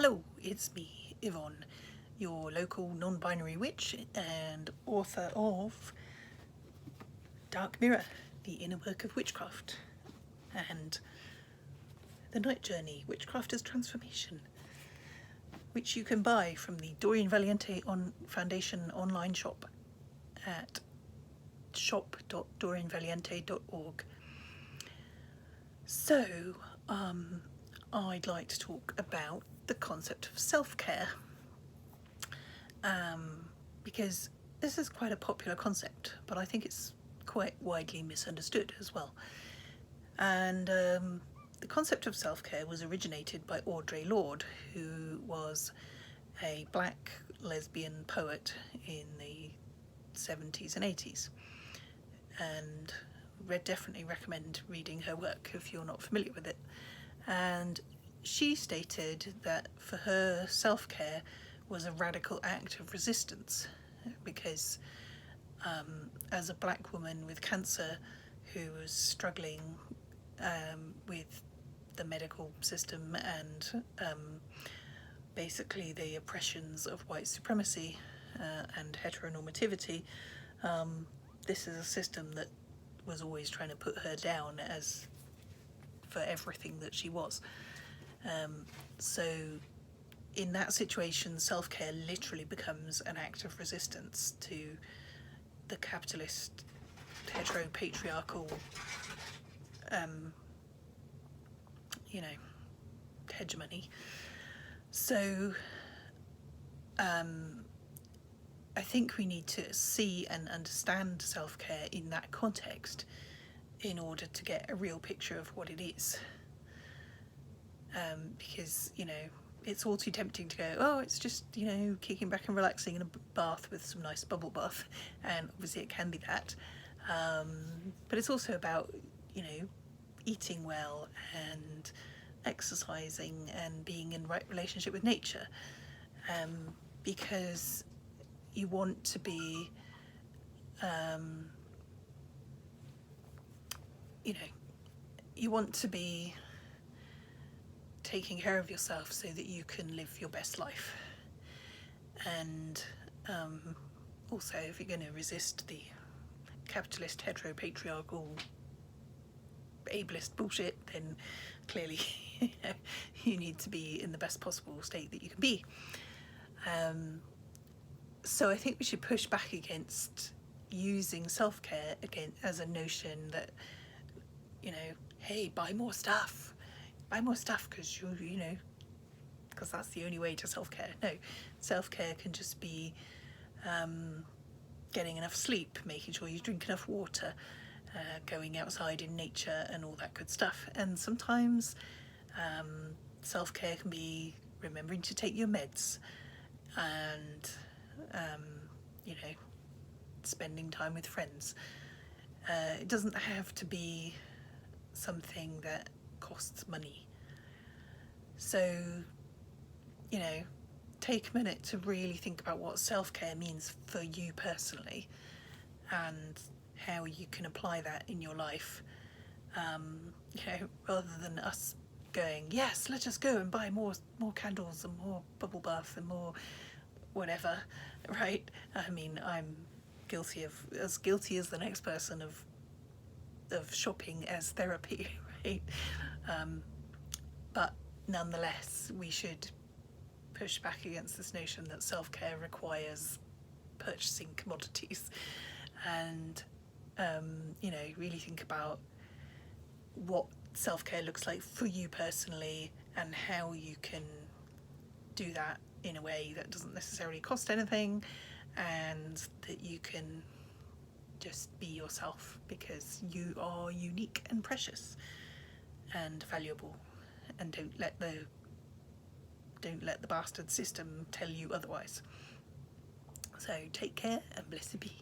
Hello, it's me, Yvonne, your local non-binary witch and author of Dark Mirror, the Inner Work of Witchcraft, and The Night Journey, Witchcraft as Transformation, which you can buy from the Doreen Valiente Foundation online shop at shop.doreenvaliente.org. So, I'd like to talk about the concept of self-care, because this is quite a popular concept, but I think it's quite widely misunderstood as well. And the concept of self-care was originated by Audre Lorde, who was a black lesbian poet in the 70s and 80s, and definitely recommend reading her work if you're not familiar with it. And she stated that for her, self-care was a radical act of resistance, because as a black woman with cancer who was struggling with the medical system and basically the oppressions of white supremacy and heteronormativity, this is a system that was always trying to put her down as for everything that she was. So in that situation, self-care literally becomes an act of resistance to the capitalist heteropatriarchal hegemony. So I think we need to see and understand self-care in that context in order to get a real picture of what it is. Because, it's all too tempting to go, oh, it's just, kicking back and relaxing in a bath with some nice bubble bath. And obviously it can be that. But it's also about, eating well and exercising and being in right relationship with nature. Because you want to be, you want to be taking care of yourself so that you can live your best life. And also, if you're going to resist the capitalist heteropatriarchal ableist bullshit, then clearly you need to be in the best possible state that you can be. So I think we should push back against using self-care again as a notion that, hey, buy more stuff because because that's the only way to self-care. No, self-care can just be getting enough sleep, making sure you drink enough water, going outside in nature and all that good stuff. And sometimes self-care can be remembering to take your meds and spending time with friends. It doesn't have to be something that costs money. So, take a minute to really think about what self-care means for you personally and how you can apply that in your life, rather than us going, yes, let us go and buy more candles and more bubble bath and more whatever, right? I mean, I'm as guilty as the next person of shopping as therapy, right? But nonetheless, we should push back against this notion that self-care requires purchasing commodities, and really think about what self-care looks like for you personally and how you can do that in a way that doesn't necessarily cost anything, and that you can just be yourself, because you are unique and precious and valuable, and don't let the bastard system tell you otherwise. So take care and blessed be.